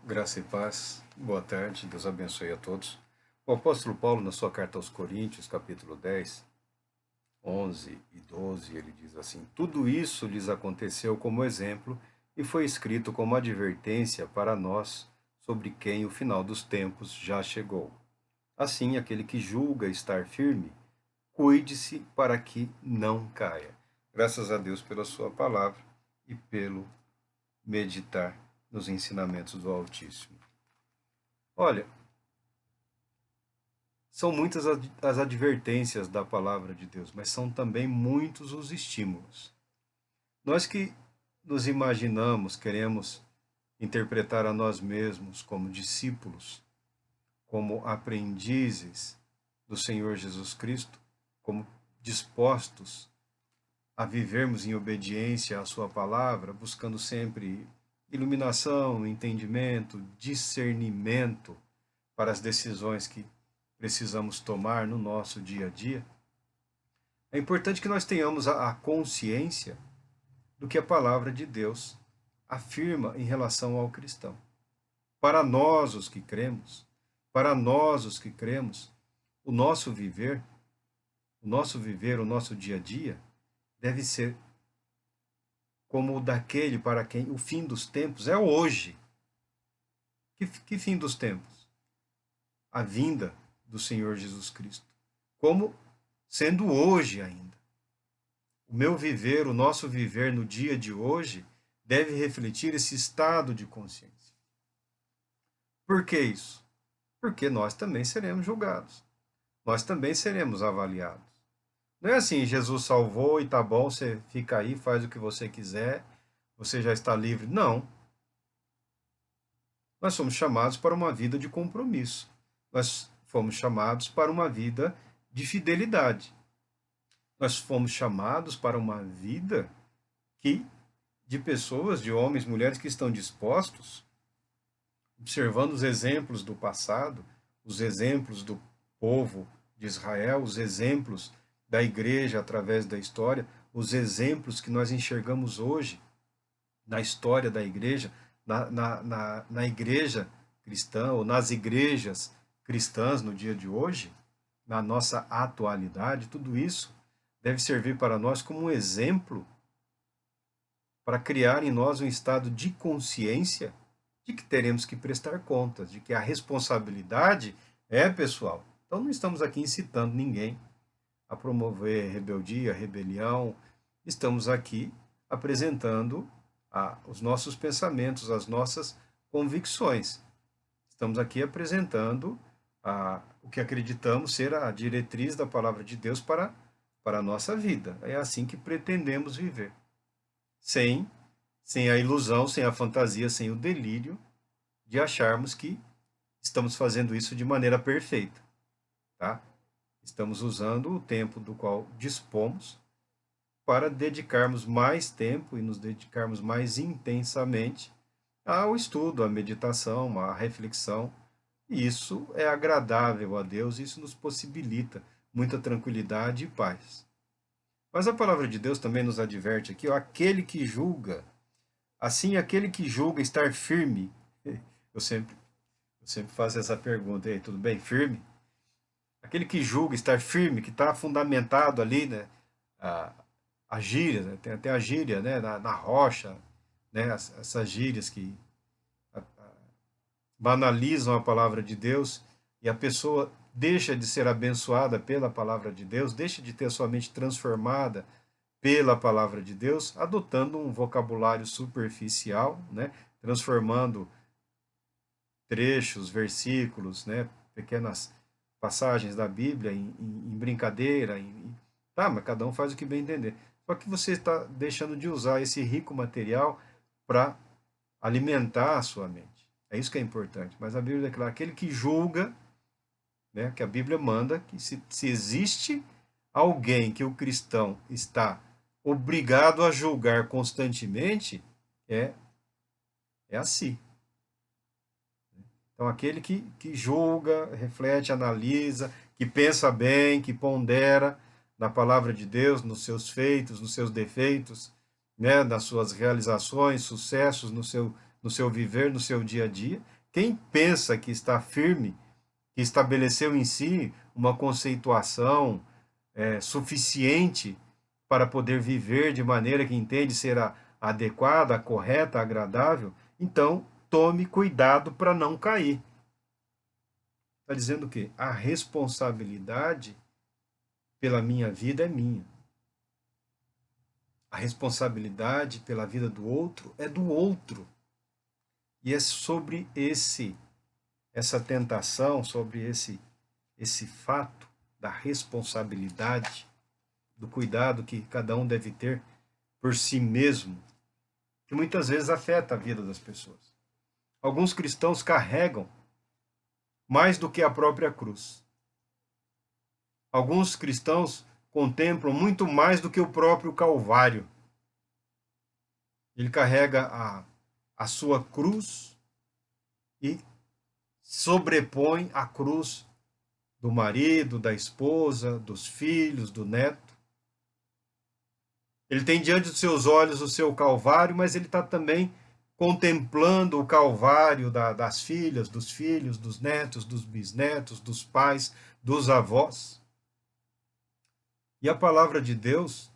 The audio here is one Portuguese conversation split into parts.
Graça e paz, boa tarde, Deus abençoe a todos. O apóstolo Paulo, na sua carta aos Coríntios, capítulo 10, 11 e 12, ele diz assim: Tudo isso lhes aconteceu como exemplo e foi escrito como advertência para nós, sobre quem o final dos tempos já chegou. Assim, aquele que julga estar firme, cuide-se para que não caia. Graças a Deus pela sua palavra e pelo meditar nos ensinamentos do Altíssimo. Olha, são muitas as advertências da palavra de Deus, mas são também muitos os estímulos. Nós que nos imaginamos, queremos interpretar a nós mesmos como discípulos, como aprendizes do Senhor Jesus Cristo, como dispostos a vivermos em obediência à Sua palavra, buscando sempre iluminação, entendimento, discernimento para as decisões que precisamos tomar no nosso dia a dia. É importante que nós tenhamos a consciência do que a palavra de Deus afirma em relação ao cristão. Para nós, os que cremos, o nosso viver, o nosso dia a dia, deve ser como o daquele para quem o fim dos tempos é hoje. Que fim dos tempos? A vinda do Senhor Jesus Cristo. Como sendo hoje ainda. O meu viver, o nosso viver no dia de hoje, deve refletir esse estado de consciência. Por que isso? Porque nós também seremos julgados. Nós também seremos avaliados. Não é assim, Jesus salvou e tá bom, você fica aí, faz o que você quiser, você já está livre. Não. Nós somos chamados para uma vida de compromisso. Nós fomos chamados para uma vida de fidelidade. Nós fomos chamados para uma vida de pessoas, de homens, mulheres que estão dispostos, observando os exemplos do passado, os exemplos do povo de Israel, os exemplos da igreja através da história, os exemplos que nós enxergamos hoje na história da igreja, na igreja cristã, ou nas igrejas cristãs no dia de hoje, na nossa atualidade, tudo isso deve servir para nós como um exemplo para criar em nós um estado de consciência de que teremos que prestar contas, de que a responsabilidade é pessoal. Então não estamos aqui incitando ninguém a promover rebeldia, rebelião. Estamos aqui apresentando os nossos pensamentos, as nossas convicções. Estamos aqui apresentando o que acreditamos ser a diretriz da palavra de Deus para a nossa vida. É assim que pretendemos viver. Sem a ilusão, sem a fantasia, sem o delírio de acharmos que estamos fazendo isso de maneira perfeita. Tá? Estamos usando o tempo do qual dispomos para dedicarmos mais tempo e nos dedicarmos mais intensamente ao estudo, à meditação, à reflexão. E isso é agradável a Deus, isso nos possibilita muita tranquilidade e paz. Mas a palavra de Deus também nos adverte aqui, ó, aquele que julga, assim aquele que julga estar firme. Eu sempre faço essa pergunta, aí, tudo bem? Firme? Aquele que julga estar firme, que está fundamentado ali, né? A gíria, né? Tem até a gíria, né? Na rocha, né? Essas gírias que banalizam a palavra de Deus e a pessoa deixa de ser abençoada pela palavra de Deus, deixa de ter a sua mente transformada pela palavra de Deus, adotando um vocabulário superficial, né? Transformando trechos, versículos, né? Pequenas passagens da Bíblia em brincadeira, tá, mas cada um faz o que bem entender. Só que você está deixando de usar esse rico material para alimentar a sua mente. É isso que é importante. Mas a Bíblia declara aquele que julga, né, que a Bíblia manda, que se existe alguém que o cristão está obrigado a julgar constantemente, é a si. Então, aquele que julga, reflete, analisa, que pensa bem, que pondera na palavra de Deus, nos seus feitos, nos seus defeitos, né, nas suas realizações, sucessos, no seu no seu viver, no seu dia a dia. Quem pensa que está firme, que estabeleceu em si uma conceituação suficiente para poder viver de maneira que entende ser a adequada, a correta, a agradável, então tome cuidado para não cair. Está dizendo o quê? A responsabilidade pela minha vida é minha. A responsabilidade pela vida do outro é do outro. E é sobre essa tentação, sobre esse fato da responsabilidade, do cuidado que cada um deve ter por si mesmo, que muitas vezes afeta a vida das pessoas. Alguns cristãos carregam mais do que a própria cruz. Alguns cristãos contemplam muito mais do que o próprio Calvário. Ele carrega a sua cruz e sobrepõe a cruz do marido, da esposa, dos filhos, do neto. Ele tem diante dos seus olhos o seu Calvário, mas ele está também contemplando o Calvário das filhas, dos filhos, dos netos, dos bisnetos, dos pais, dos avós. E a palavra de Deus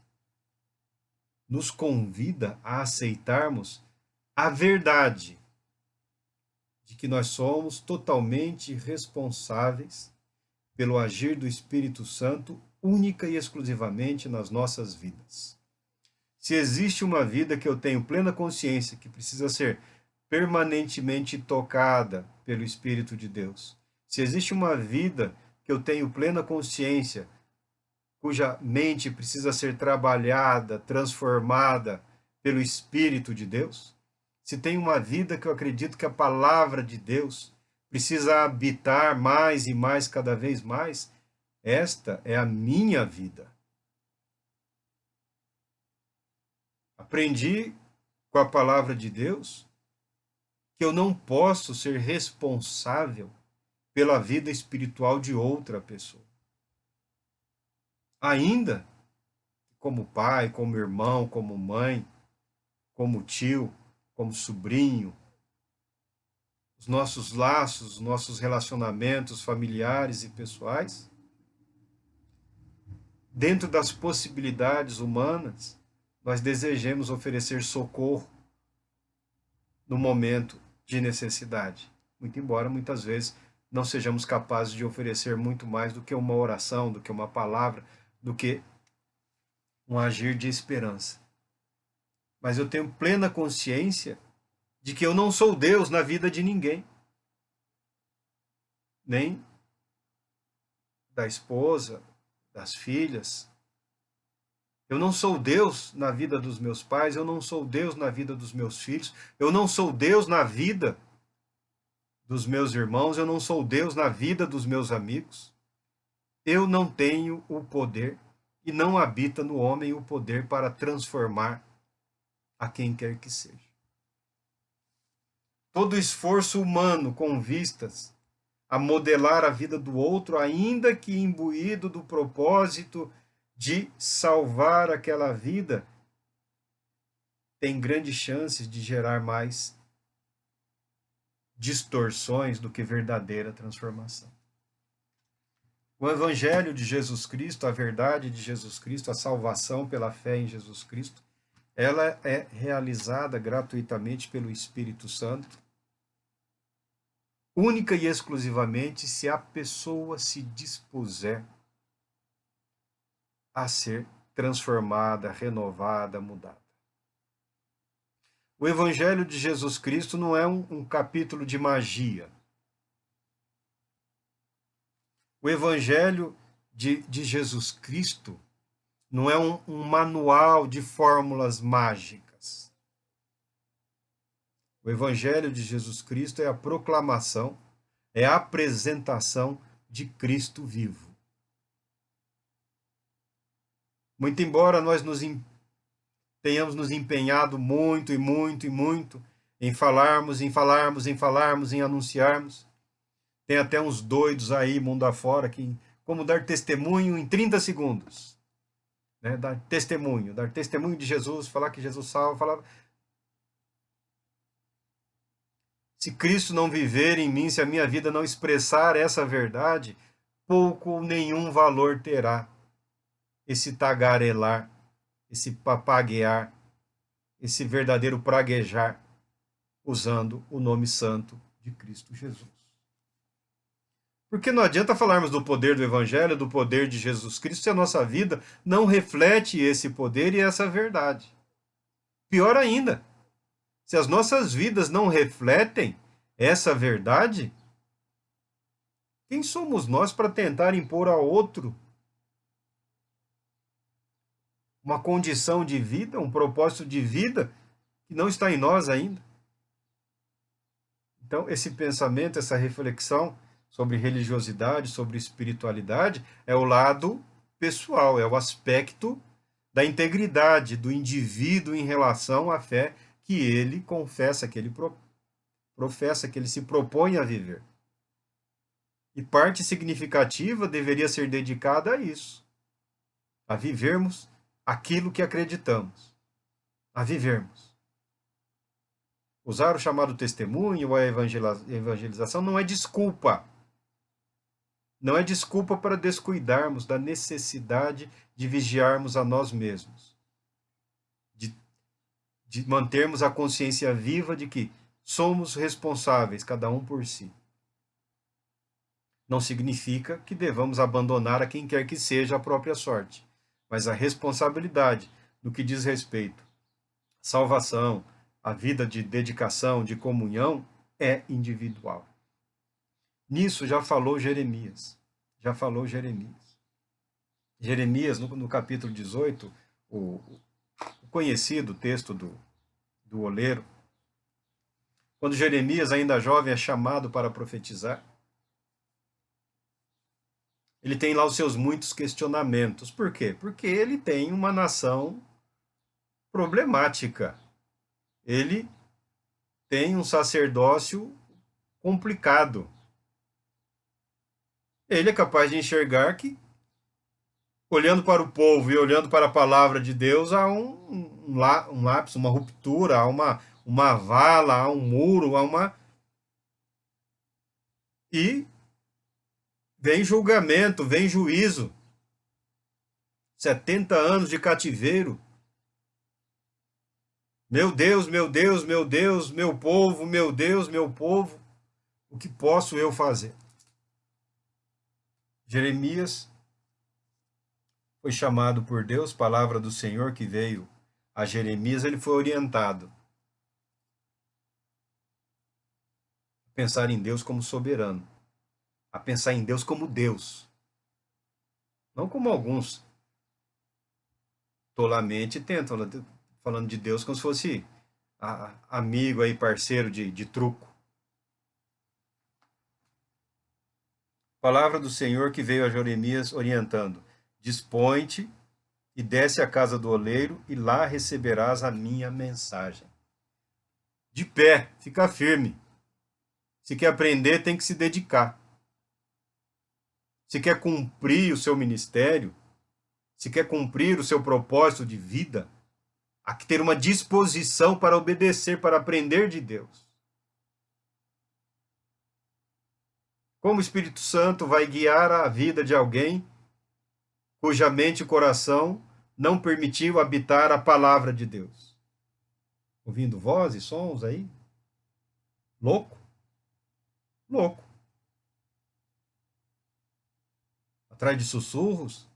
nos convida a aceitarmos a verdade de que nós somos totalmente responsáveis pelo agir do Espírito Santo, única e exclusivamente nas nossas vidas. Se existe uma vida que eu tenho plena consciência que precisa ser permanentemente tocada pelo Espírito de Deus, se existe uma vida que eu tenho plena consciência cuja mente precisa ser trabalhada, transformada pelo Espírito de Deus, se tem uma vida que eu acredito que a palavra de Deus precisa habitar mais e mais, cada vez mais, esta é a minha vida. Aprendi com a palavra de Deus que eu não posso ser responsável pela vida espiritual de outra pessoa. Ainda como pai, como irmão, como mãe, como tio, como sobrinho, os nossos laços, os nossos relacionamentos familiares e pessoais, dentro das possibilidades humanas, nós desejamos oferecer socorro no momento de necessidade. Muito embora muitas vezes não sejamos capazes de oferecer muito mais do que uma oração, do que uma palavra, do que um agir de esperança. Mas eu tenho plena consciência de que eu não sou Deus na vida de ninguém. Nem da esposa, das filhas. Eu não sou Deus na vida dos meus pais, eu não sou Deus na vida dos meus filhos, eu não sou Deus na vida dos meus irmãos, eu não sou Deus na vida dos meus amigos. Eu não tenho o poder e não habita no homem o poder para transformar a quem quer que seja. Todo esforço humano com vistas a modelar a vida do outro, ainda que imbuído do propósito de salvar aquela vida, tem grandes chances de gerar mais distorções do que verdadeira transformação. O Evangelho de Jesus Cristo, a verdade de Jesus Cristo, a salvação pela fé em Jesus Cristo, ela é realizada gratuitamente pelo Espírito Santo, única e exclusivamente se a pessoa se dispuser a ser transformada, renovada, mudada. O Evangelho de Jesus Cristo não é um capítulo de magia. O Evangelho de Jesus Cristo não é um manual de fórmulas mágicas. O Evangelho de Jesus Cristo é a proclamação, é a apresentação de Cristo vivo. Muito embora nós tenhamos nos empenhado muito em falarmos, em anunciarmos, tem até uns doidos aí, mundo afora, que como dar testemunho em 30 segundos. Né? Dar testemunho de Jesus, falar que Jesus salva, falar... Se Cristo não viver em mim, se a minha vida não expressar essa verdade, pouco ou nenhum valor terá esse tagarelar, esse papaguear, esse verdadeiro praguejar, usando o nome santo de Cristo Jesus. Porque não adianta falarmos do poder do Evangelho, do poder de Jesus Cristo, se a nossa vida não reflete esse poder e essa verdade. Pior ainda, se as nossas vidas não refletem essa verdade, quem somos nós para tentar impor a outro uma condição de vida, um propósito de vida que não está em nós ainda? Então, esse pensamento, essa reflexão sobre religiosidade, sobre espiritualidade, é o lado pessoal, é o aspecto da integridade do indivíduo em relação à fé que ele confessa, que ele professa, que ele se propõe a viver. E parte significativa deveria ser dedicada a isso, a vivermos aquilo que acreditamos, a vivermos. Usar o chamado testemunho ou a evangelização não é desculpa. Não é desculpa para descuidarmos da necessidade de vigiarmos a nós mesmos. De mantermos a consciência viva de que somos responsáveis, cada um por si. Não significa que devamos abandonar a quem quer que seja a própria sorte, mas a responsabilidade no que diz respeito à salvação, a vida de dedicação, de comunhão, é individual. Nisso já falou Jeremias. Já falou Jeremias. Jeremias, no capítulo 18, o conhecido texto do oleiro, quando Jeremias, ainda jovem, é chamado para profetizar, ele tem lá os seus muitos questionamentos. Por quê? Porque ele tem uma nação problemática. Ele tem um sacerdócio complicado. Ele é capaz de enxergar que, olhando para o povo e olhando para a palavra de Deus, há um lapso, uma ruptura, há uma vala, há um muro, há uma. E vem julgamento, vem juízo. 70 anos de cativeiro. Meu Deus, meu Deus, meu Deus, meu povo, meu Deus, meu povo, o que posso eu fazer? Jeremias foi chamado por Deus, palavra do Senhor que veio a Jeremias, ele foi orientado a pensar em Deus como soberano, a pensar em Deus como Deus, não como alguns tolamente tentam, falando de Deus como se fosse amigo aí, parceiro de truco. Palavra do Senhor que veio a Jeremias orientando: dispõe-te e desce à casa do oleiro, e lá receberás a minha mensagem. De pé, fica firme. Se quer aprender, tem que se dedicar. Se quer cumprir o seu ministério, se quer cumprir o seu propósito de vida, há que ter uma disposição para obedecer, para aprender de Deus. Como o Espírito Santo vai guiar a vida de alguém cuja mente e coração não permitiu habitar a palavra de Deus? Ouvindo vozes, sons aí? Louco? Louco. Atrás de sussurros?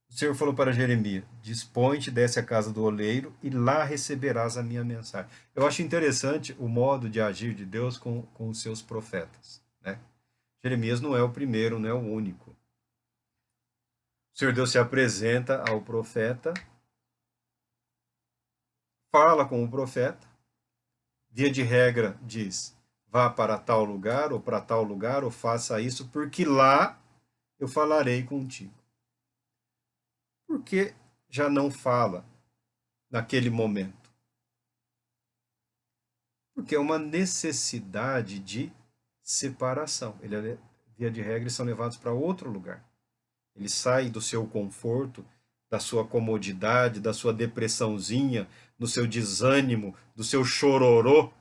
O Senhor falou para Jeremias: dispõe-te, desce à casa do oleiro, e lá receberás a minha mensagem. Eu acho interessante o modo de agir de Deus com os seus profetas, né? Jeremias não é o primeiro, não é o único. O Senhor Deus se apresenta ao profeta, fala com o profeta, via de regra diz: vá para tal lugar, ou para tal lugar, ou faça isso, porque lá eu falarei contigo. Por que já não fala naquele momento? Porque é uma necessidade de separação. Ele, via de regra, são levados para outro lugar. Ele sai do seu conforto, da sua comodidade, da sua depressãozinha, do seu desânimo, do seu chororô.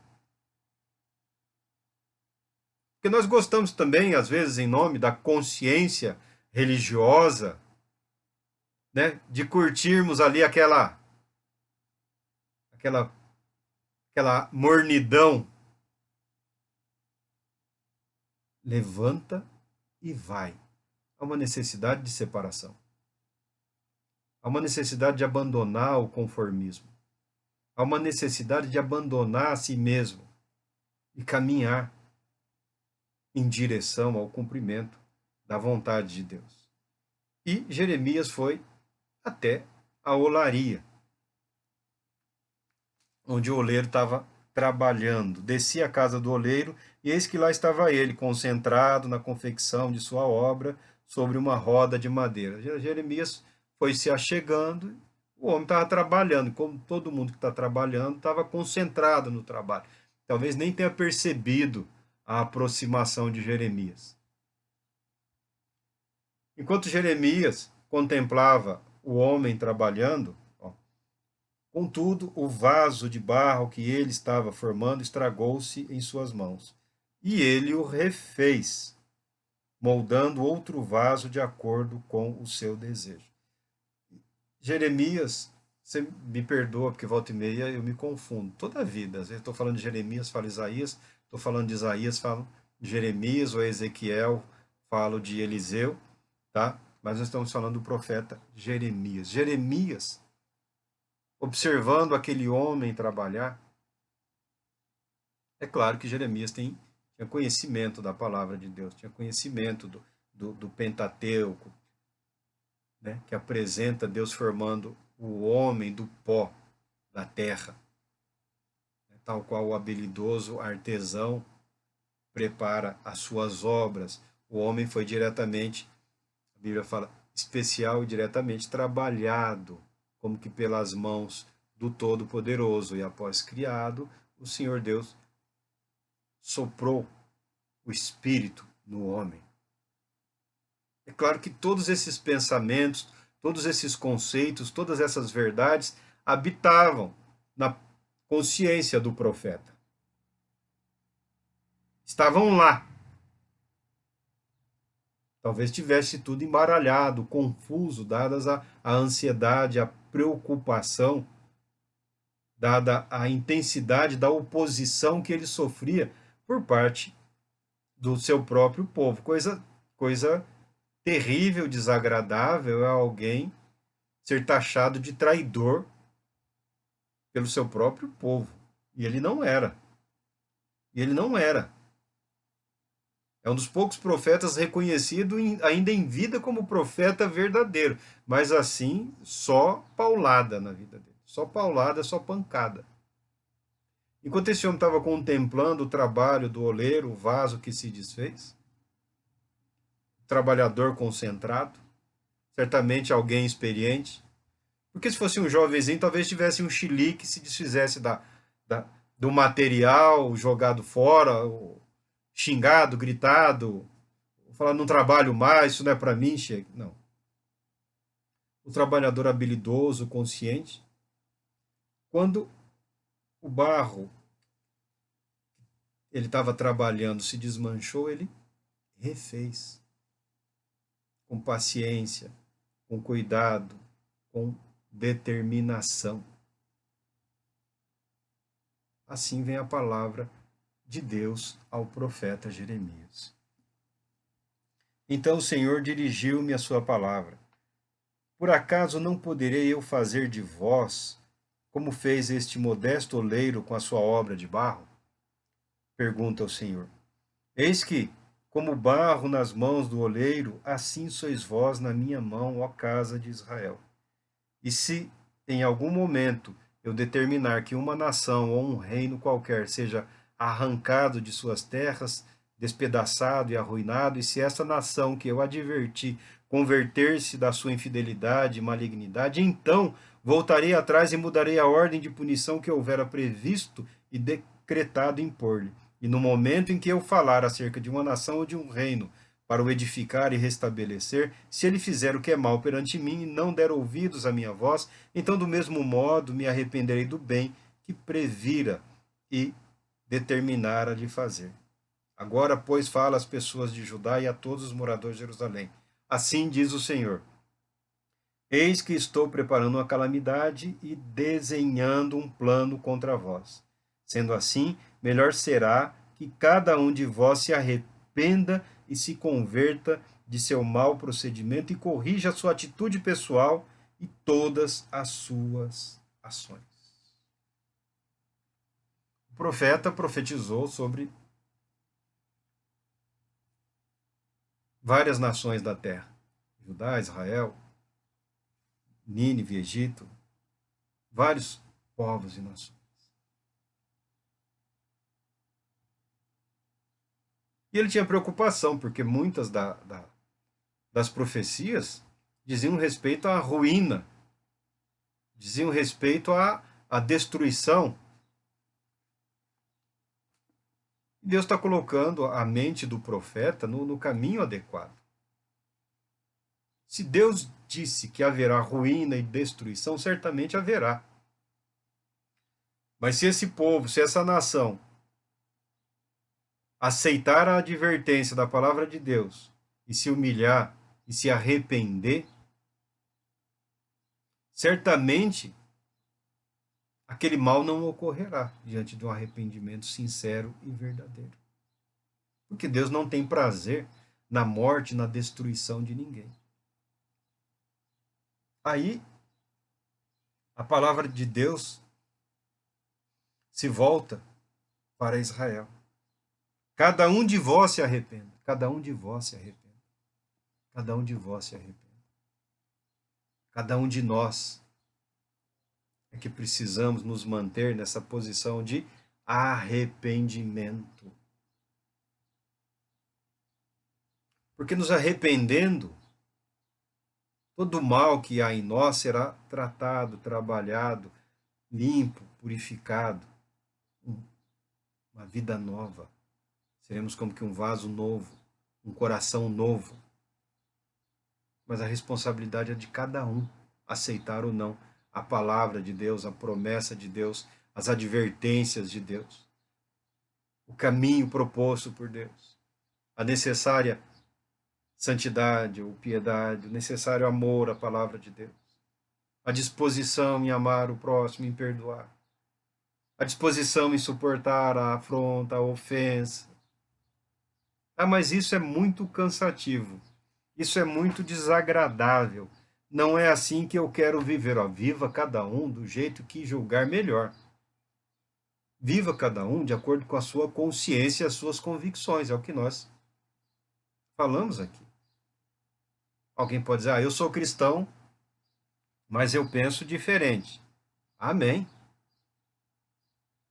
Porque nós gostamos também, às vezes, em nome da consciência religiosa, né, de curtirmos ali aquela, aquela mornidão. Levanta e vai. Há uma necessidade de separação. Há uma necessidade de abandonar o conformismo. Há uma necessidade de abandonar a si mesmo e caminhar em direção ao cumprimento da vontade de Deus. E Jeremias foi até a olaria, onde o oleiro estava trabalhando. Descia à casa do oleiro, e eis que lá estava ele, concentrado na confecção de sua obra, sobre uma roda de madeira. Jeremias foi se achegando, o homem estava trabalhando, como todo mundo que está trabalhando, estava concentrado no trabalho. Talvez nem tenha percebido a aproximação de Jeremias. Enquanto Jeremias contemplava o homem trabalhando, contudo, o vaso de barro que ele estava formando estragou-se em suas mãos. E ele o refez, moldando outro vaso de acordo com o seu desejo. Jeremias, você me perdoa, porque volta e meia eu me confundo. Toda a vida, às vezes estou falando de Jeremias, falo Isaías, estou falando de Isaías, falo de Jeremias, ou Ezequiel, falo de Eliseu, tá? Mas nós estamos falando do profeta Jeremias. Jeremias, observando aquele homem trabalhar, é claro que Jeremias tinha conhecimento da palavra de Deus, tinha conhecimento do Pentateuco, né, que apresenta Deus formando o homem do pó da terra, né, tal qual o habilidoso artesão prepara as suas obras. O homem foi diretamente, a Bíblia fala, especial e diretamente trabalhado, como que pelas mãos do Todo-Poderoso. E após criado, o Senhor Deus soprou o Espírito no homem. É claro que todos esses pensamentos, todos esses conceitos, todas essas verdades habitavam na consciência do profeta. Estavam lá. Talvez tivesse tudo embaralhado, confuso, dadas a ansiedade, a preocupação, dada a intensidade da oposição que ele sofria por parte do seu próprio povo. Coisa terrível, desagradável é alguém ser taxado de traidor pelo seu próprio povo. E ele não era. E ele não era. É um dos poucos profetas reconhecido ainda em vida como profeta verdadeiro. Mas assim, só paulada na vida dele. Só paulada, só pancada. Enquanto esse homem estava contemplando o trabalho do oleiro, o vaso que se desfez, o trabalhador concentrado, certamente alguém experiente, porque se fosse um jovenzinho, talvez tivesse um chilique que se desfizesse do material jogado fora, xingado, gritado, falar não trabalho mais, isso não é para mim, chega. Não. O trabalhador habilidoso, consciente, quando o barro ele estava trabalhando, se desmanchou, ele refez. Com paciência, com cuidado, com determinação. Assim vem a palavra de Deus ao profeta Jeremias. Então o Senhor dirigiu-me a sua palavra. Por acaso não poderei eu fazer de vós, como fez este modesto oleiro com a sua obra de barro? Pergunta o Senhor. Eis que, como barro nas mãos do oleiro, assim sois vós na minha mão, ó casa de Israel. E se em algum momento eu determinar que uma nação ou um reino qualquer seja arrancado de suas terras, despedaçado e arruinado, e se essa nação que eu adverti converter-se da sua infidelidade e malignidade, então voltarei atrás e mudarei a ordem de punição que houvera previsto e decretado impor-lhe. E no momento em que eu falar acerca de uma nação ou de um reino, para o edificar e restabelecer, se ele fizer o que é mal perante mim e não der ouvidos à minha voz, então do mesmo modo me arrependerei do bem que previra e determinara de fazer. Agora, pois, fala às pessoas de Judá e a todos os moradores de Jerusalém. Assim diz o Senhor: Eis que estou preparando uma calamidade e desenhando um plano contra vós. Sendo assim, melhor será que cada um de vós se arrependa e se converta de seu mau procedimento e corrija a sua atitude pessoal e todas as suas ações. O profeta profetizou sobre várias nações da terra: Judá, Israel, Nínive, Egito, vários povos e nações. E ele tinha preocupação, porque muitas das profecias diziam respeito à ruína, diziam respeito à destruição. Deus está colocando a mente do profeta no caminho adequado. Se Deus disse que haverá ruína e destruição, certamente haverá. Mas se esse povo, se essa nação aceitar a advertência da palavra de Deus e se humilhar e se arrepender, certamente aquele mal não ocorrerá diante de um arrependimento sincero e verdadeiro. Porque Deus não tem prazer na morte, na destruição de ninguém. Aí, a palavra de Deus se volta para Israel. Cada um de vós se arrependa. Cada um de vós se arrependa. Cada um de vós se arrependa. Cada um de nós é que precisamos nos manter nessa posição de arrependimento. Porque nos arrependendo, todo o mal que há em nós será tratado, trabalhado, limpo, purificado. Uma vida nova. Seremos como que um vaso novo, um coração novo. Mas a responsabilidade é de cada um aceitar ou não a palavra de Deus, a promessa de Deus, as advertências de Deus, o caminho proposto por Deus, a necessária santidade ou piedade, o necessário amor à palavra de Deus, a disposição em amar o próximo, em perdoar, a disposição em suportar a afronta, a ofensa. Ah, mas isso é muito cansativo, isso é muito desagradável. Não é assim que eu quero viver. Ó, viva cada um do jeito que julgar melhor. Viva cada um de acordo com a sua consciência e as suas convicções. É o que nós falamos aqui. Alguém pode dizer, eu sou cristão, mas eu penso diferente. Amém.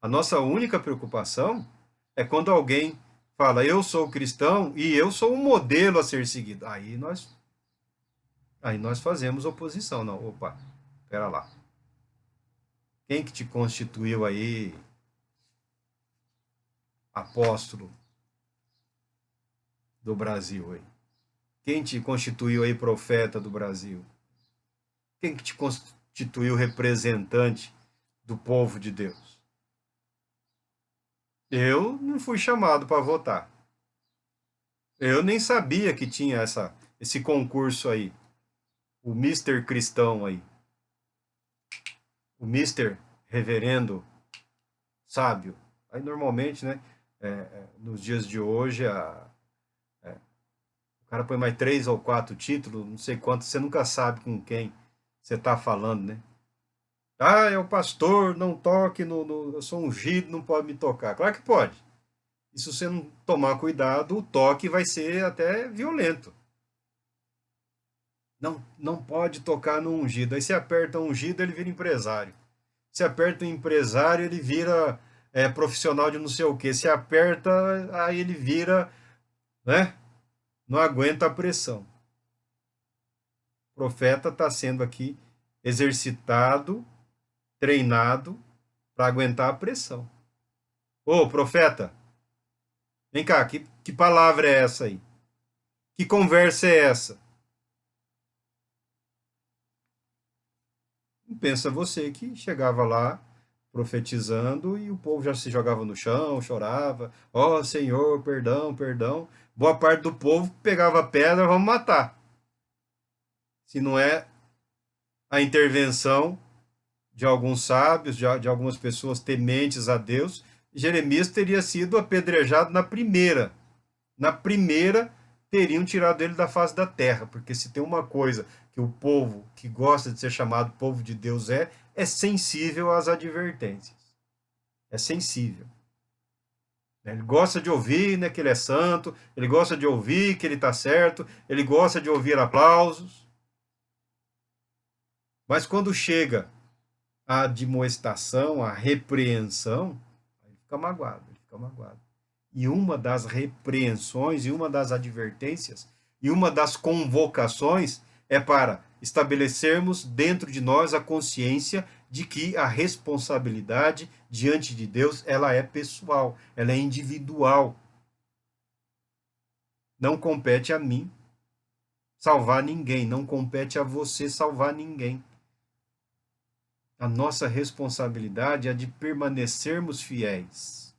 A nossa única preocupação é quando alguém fala, eu sou cristão e eu sou um modelo a ser seguido. Aí nós fazemos oposição. Não, opa, espera lá. Quem que te constituiu aí apóstolo do Brasil aí? Quem te constituiu aí profeta do Brasil? Quem que te constituiu representante do povo de Deus? Eu não fui chamado para votar. Eu nem sabia que tinha esse concurso aí. O Mister Cristão aí. O Mister Reverendo Sábio. Aí normalmente, né, nos dias de hoje, o cara põe mais 3 ou 4 títulos, não sei quantos, você nunca sabe com quem você está falando, né? Ah, é o pastor, não toque eu sou ungido, não pode me tocar. Claro que pode. E se você não tomar cuidado, o toque vai ser até violento. Não pode tocar no ungido. Aí você aperta o ungido, ele vira empresário. Se aperta o empresário, ele vira profissional de não sei o quê. Se aperta, aí ele vira, né? Não aguenta a pressão. O profeta está sendo aqui exercitado, treinado para aguentar a pressão. Ô, profeta, vem cá, que palavra é essa aí? Que conversa é essa? Pensa você que chegava lá profetizando e o povo já se jogava no chão, chorava. Ó, Senhor, perdão, perdão. Boa parte do povo pegava pedra, vamos matar. Se não é a intervenção de alguns sábios, de algumas pessoas tementes a Deus, Jeremias teria sido apedrejado na primeira. Na primeira, teriam tirado ele da face da terra, porque se tem uma coisa que o povo que gosta de ser chamado povo de Deus é sensível às advertências. É sensível. Ele gosta de ouvir, né, que ele é santo, ele gosta de ouvir que ele está certo, ele gosta de ouvir aplausos. Mas quando chega a admoestação, a repreensão, ele fica magoado, ele fica magoado. E uma das repreensões, e uma das advertências, e uma das convocações é para estabelecermos dentro de nós a consciência de que a responsabilidade diante de Deus, ela é pessoal, ela é individual. Não compete a mim salvar ninguém, não compete a você salvar ninguém. A nossa responsabilidade é de permanecermos fiéis.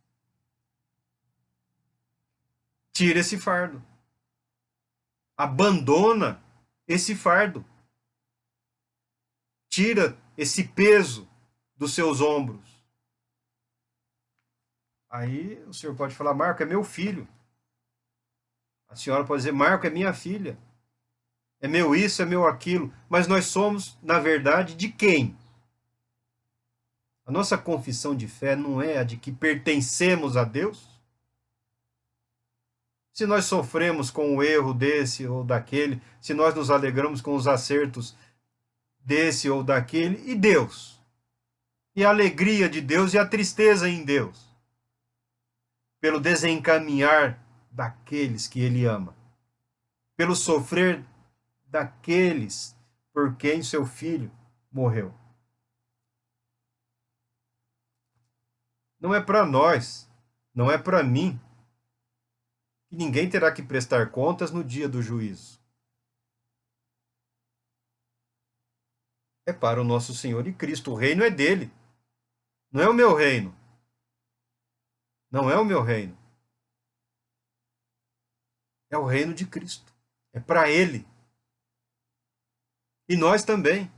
Tira esse fardo. Abandona esse fardo. Tira esse peso dos seus ombros. Aí o senhor pode falar, Marco, é meu filho. A senhora pode dizer, Marco, é minha filha. É meu isso, é meu aquilo. Mas nós somos, na verdade, de quem? A nossa confissão de fé não é a de que pertencemos a Deus? Se nós sofremos com o erro desse ou daquele, se nós nos alegramos com os acertos desse ou daquele, e Deus? E a alegria de Deus e a tristeza em Deus? Pelo desencaminhar daqueles que Ele ama, pelo sofrer daqueles por quem seu filho morreu. Não é para nós, não é para mim, que ninguém terá que prestar contas no dia do juízo. É para o nosso Senhor e Cristo. O reino é dele. Não é o meu reino. Não é o meu reino. É o reino de Cristo. É para ele. E nós também.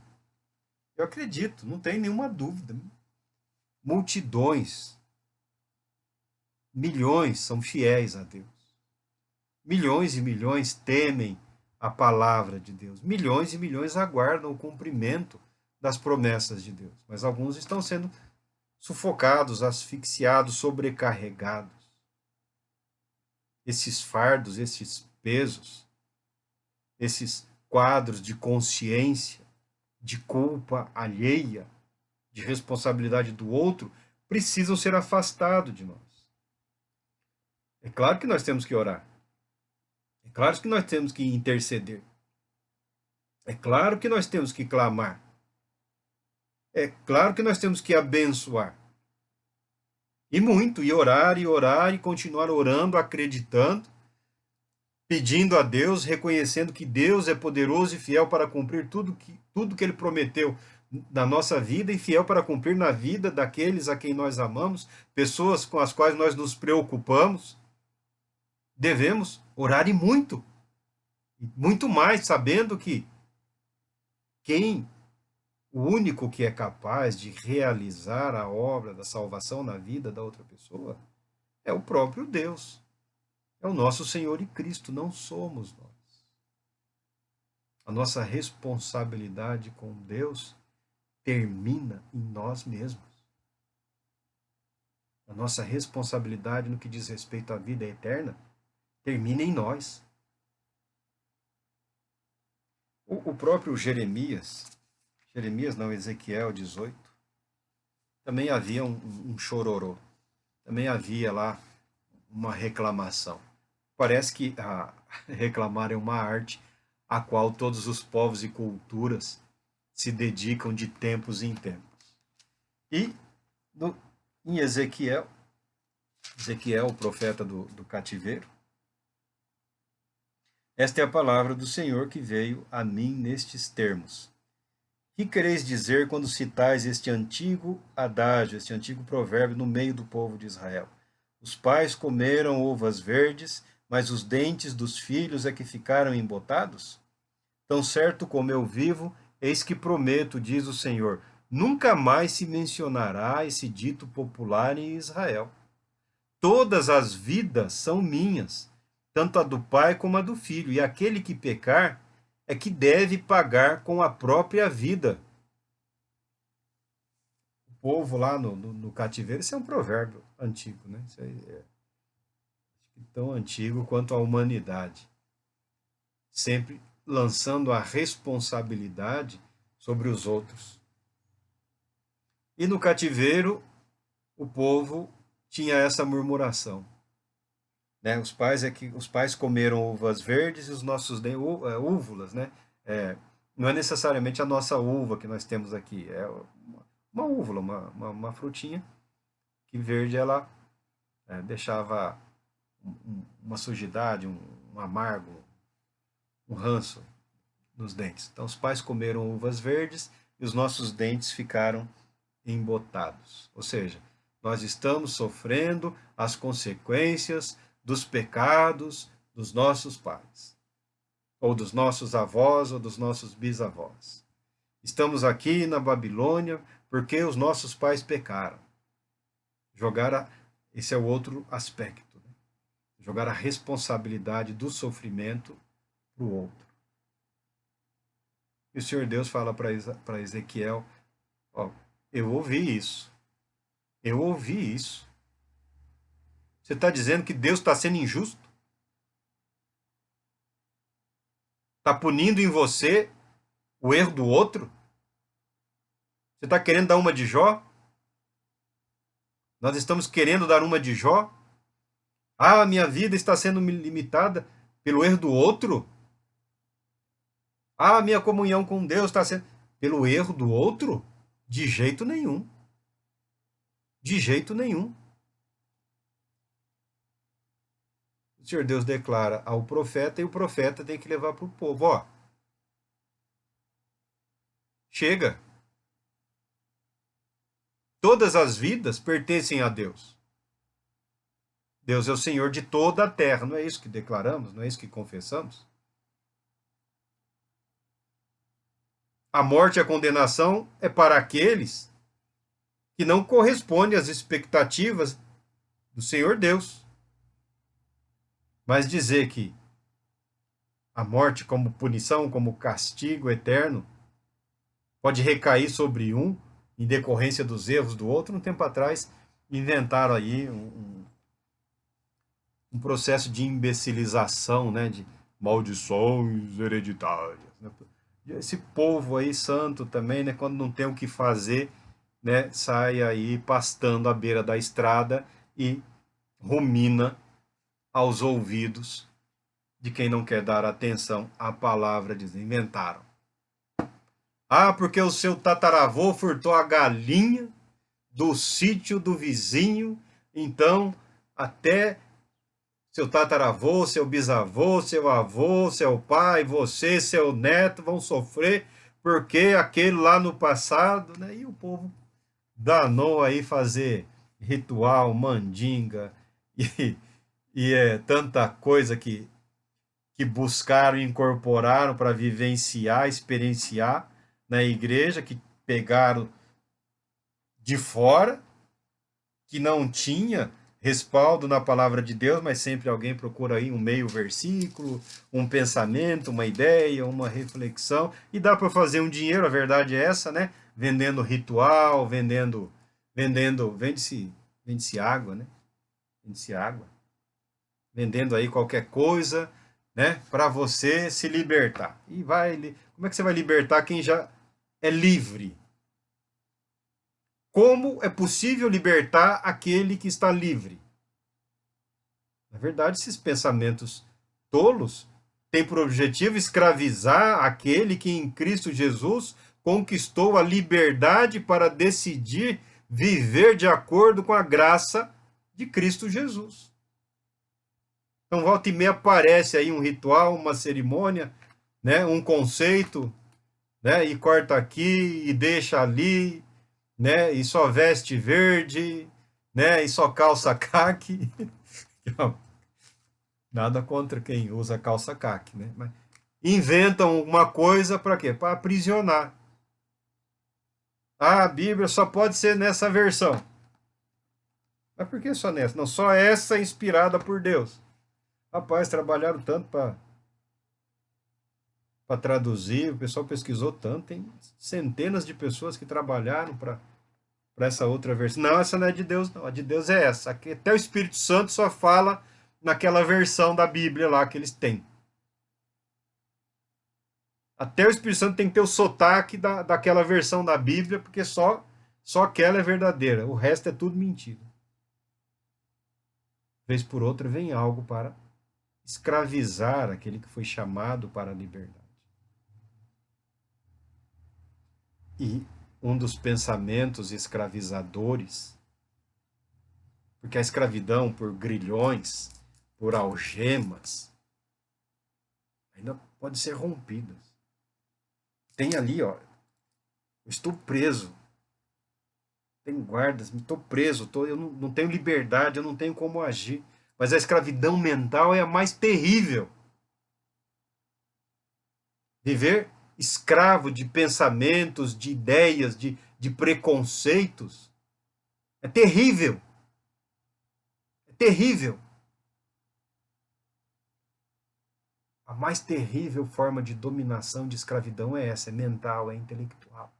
Eu acredito, não tem nenhuma dúvida. Multidões, milhões são fiéis a Deus. Milhões e milhões temem a palavra de Deus. Milhões e milhões aguardam o cumprimento das promessas de Deus. Mas alguns estão sendo sufocados, asfixiados, sobrecarregados. Esses fardos, esses pesos, esses quadros de consciência, de culpa alheia, de responsabilidade do outro, precisam ser afastados de nós. É claro que nós temos que orar. É claro que nós temos que interceder. É claro que nós temos que clamar. É claro que nós temos que abençoar. E muito, e orar, e continuar orando, acreditando, pedindo a Deus, reconhecendo que Deus é poderoso e fiel para cumprir tudo que Ele prometeu na nossa vida e fiel para cumprir na vida daqueles a quem nós amamos, pessoas com as quais nós nos preocupamos. Devemos orar e muito mais, sabendo que o único que é capaz de realizar a obra da salvação na vida da outra pessoa é o próprio Deus. É o nosso Senhor e Cristo, não somos nós. A nossa responsabilidade com Deus termina em nós mesmos. A nossa responsabilidade no que diz respeito à vida eterna termina em nós. O próprio Jeremias não, Ezequiel 18, também havia um chororô, também havia lá uma reclamação. Parece que reclamar é uma arte a qual todos os povos e culturas se dedicam de tempos em tempos. E em Ezequiel, o profeta do cativeiro, Esta é a palavra do Senhor que veio a mim nestes termos. Que quereis dizer quando citais este antigo adágio, este antigo provérbio no meio do povo de Israel? Os pais comeram uvas verdes, mas os dentes dos filhos é que ficaram embotados? Tão certo como eu vivo, eis que prometo, diz o Senhor, nunca mais se mencionará esse dito popular em Israel. Todas as vidas são minhas, tanto a do pai como a do filho, e aquele que pecar é que deve pagar com a própria vida. O povo lá no cativeiro, isso é um provérbio antigo, né? Isso aí é tão antigo quanto a humanidade. Sempre lançando a responsabilidade sobre os outros. E no cativeiro, o povo tinha essa murmuração. Né? Os pais comeram uvas verdes e os nossos úvulas, né? Não é necessariamente a nossa uva que nós temos aqui, é uma úvula, uma frutinha que verde ela deixava uma sujidade, um amargo, um ranço nos dentes. Então os pais comeram uvas verdes e os nossos dentes ficaram embotados. Ou seja, nós estamos sofrendo as consequências dos pecados dos nossos pais, ou dos nossos avós, ou dos nossos bisavós. Estamos aqui na Babilônia porque os nossos pais pecaram. Esse é o outro aspecto, né? Jogar a responsabilidade do sofrimento para o outro. E o Senhor Deus fala para Ezequiel, ó, eu ouvi isso. Eu ouvi isso. Você está dizendo que Deus está sendo injusto? Está punindo em você o erro do outro? Você está querendo dar uma de Jó? Nós estamos querendo dar uma de Jó? Ah, minha vida está sendo limitada pelo erro do outro? Ah, minha comunhão com Deus está sendo pelo erro do outro? De jeito nenhum. De jeito nenhum. O Senhor Deus declara ao profeta e o profeta tem que levar para o povo. Ó, chega. Todas as vidas pertencem a Deus. Deus é o Senhor de toda a terra. Não é isso que declaramos? Não é isso que confessamos? A morte e a condenação é para aqueles que não correspondem às expectativas do Senhor Deus. Mas dizer que a morte como punição, como castigo eterno, pode recair sobre um em decorrência dos erros do outro, um tempo atrás inventaram aí um processo de imbecilização, né, de maldições hereditárias. Né? Esse povo aí santo também, né, quando não tem o que fazer, né, sai aí pastando à beira da estrada e rumina aos ouvidos de quem não quer dar atenção à palavra de Deus. Inventaram. Ah, porque o seu tataravô furtou a galinha do sítio do vizinho, então até seu tataravô, seu bisavô, seu avô, seu pai, você, seu neto vão sofrer porque aquele lá no passado, né? E o povo danou aí fazer ritual, mandinga e tanta coisa que buscaram e incorporaram para vivenciar, experienciar na igreja, que pegaram de fora, que não tinha respaldo na palavra de Deus, mas sempre alguém procura aí um meio versículo, um pensamento, uma ideia, uma reflexão, e dá para fazer um dinheiro, a verdade é essa, né? Vendendo ritual, vende-se água, né? Vende-se água. Vendendo aí qualquer coisa, né, para você se libertar. E como é que você vai libertar quem já é livre? Como é possível libertar aquele que está livre? Na verdade, esses pensamentos tolos têm por objetivo escravizar aquele que em Cristo Jesus conquistou a liberdade para decidir viver de acordo com a graça de Cristo Jesus. Então, volta e meia aparece aí um ritual, uma cerimônia, né? Um conceito, né? E corta aqui e deixa ali, né? E só veste verde, né? E só calça caque. Nada contra quem usa calça caque, né? Mas inventam uma coisa para quê? Para aprisionar. Ah, a Bíblia só pode ser nessa versão. Mas por que só nessa? Não, só essa é inspirada por Deus. Rapaz, trabalharam tanto para traduzir, o pessoal pesquisou tanto, tem centenas de pessoas que trabalharam para essa outra versão. Não, essa não é de Deus, não. A de Deus é essa. Aqui, até o Espírito Santo só fala naquela versão da Bíblia lá que eles têm. Até o Espírito Santo tem que ter o sotaque daquela versão da Bíblia, porque só aquela é verdadeira. O resto é tudo mentira. Vez por outra vem algo para escravizar aquele que foi chamado para a liberdade. E um dos pensamentos escravizadores, porque a escravidão por grilhões, por algemas, ainda pode ser rompida. Tem ali, ó, eu estou preso, tem guardas, estou preso, eu não tenho liberdade, eu não tenho como agir. Mas a escravidão mental é a mais terrível. Viver escravo de pensamentos, de ideias, de preconceitos, é terrível. É terrível. A mais terrível forma de dominação, de escravidão é essa, é mental, é intelectual.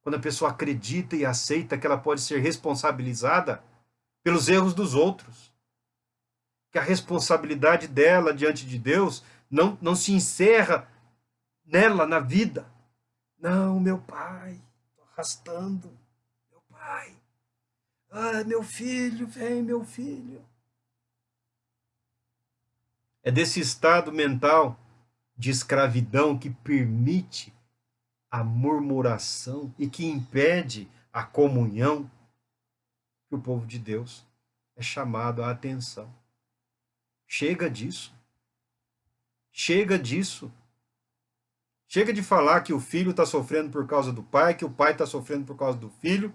Quando a pessoa acredita e aceita que ela pode ser responsabilizada pelos erros dos outros, que a responsabilidade dela diante de Deus não se encerra nela, na vida. Não, meu pai, tô arrastando, meu pai. Ah, meu filho, vem, meu filho. É desse estado mental de escravidão que permite a murmuração e que impede a comunhão que o povo de Deus é chamado à atenção. Chega disso. Chega disso. Chega de falar que o filho está sofrendo por causa do pai, que o pai está sofrendo por causa do filho,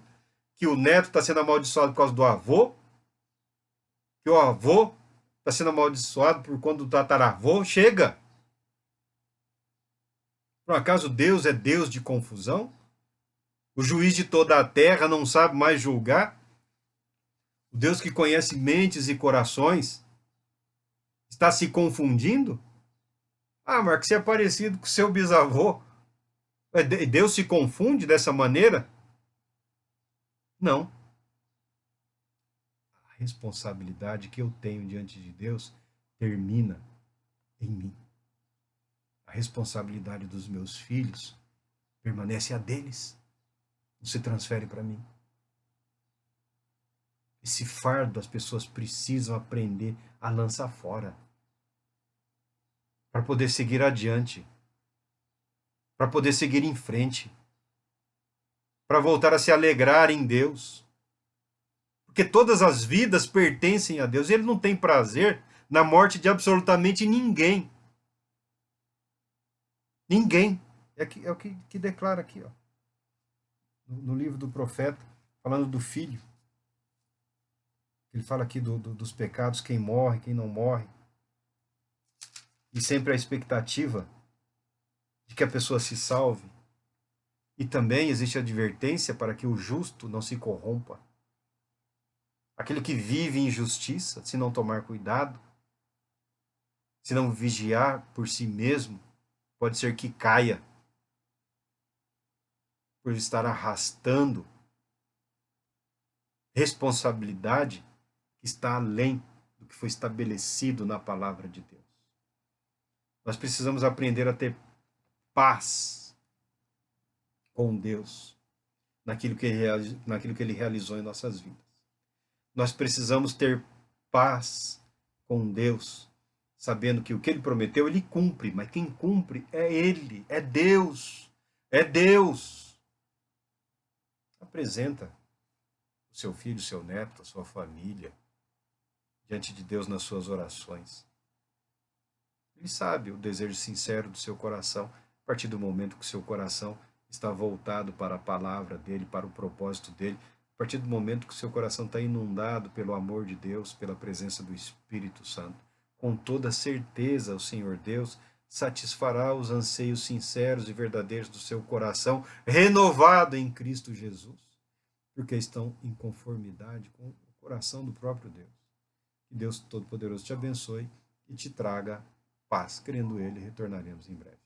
que o neto está sendo amaldiçoado por causa do avô, que o avô está sendo amaldiçoado por conta do tataravô. Chega! Por acaso Deus é Deus de confusão? O juiz de toda a terra não sabe mais julgar? O Deus que conhece mentes e corações está se confundindo? Ah, Marcos, você é parecido com seu bisavô. Deus se confunde dessa maneira? Não. A responsabilidade que eu tenho diante de Deus termina em mim. A responsabilidade dos meus filhos permanece a deles. Não se transfere para mim. Esse fardo as pessoas precisam aprender a lançar fora para poder seguir adiante, para poder seguir em frente, para voltar a se alegrar em Deus. Porque todas as vidas pertencem a Deus. Ele não tem prazer na morte de absolutamente ninguém. Ninguém. É o que declara aqui, ó, no livro do profeta, falando do filho. Ele fala aqui dos pecados, quem morre, quem não morre. E sempre a expectativa de que a pessoa se salve. E também existe a advertência para que o justo não se corrompa. Aquele que vive em injustiça, se não tomar cuidado, se não vigiar por si mesmo, pode ser que caia por estar arrastando responsabilidade que está além do que foi estabelecido na palavra de Deus. Nós precisamos aprender a ter paz com Deus naquilo que ele realizou em nossas vidas. Nós precisamos ter paz com Deus, sabendo que o que ele prometeu, ele cumpre, mas quem cumpre é ele, é Deus. É Deus. Apresenta o seu filho, o seu neto, a sua família, diante de Deus nas suas orações. Ele sabe o desejo sincero do seu coração, a partir do momento que o seu coração está voltado para a palavra dele, para o propósito dele, a partir do momento que o seu coração está inundado pelo amor de Deus, pela presença do Espírito Santo. Com toda certeza, o Senhor Deus satisfará os anseios sinceros e verdadeiros do seu coração, renovado em Cristo Jesus, porque estão em conformidade com o coração do próprio Deus. Que Deus Todo-Poderoso te abençoe e te traga paz. Querendo Ele, retornaremos em breve.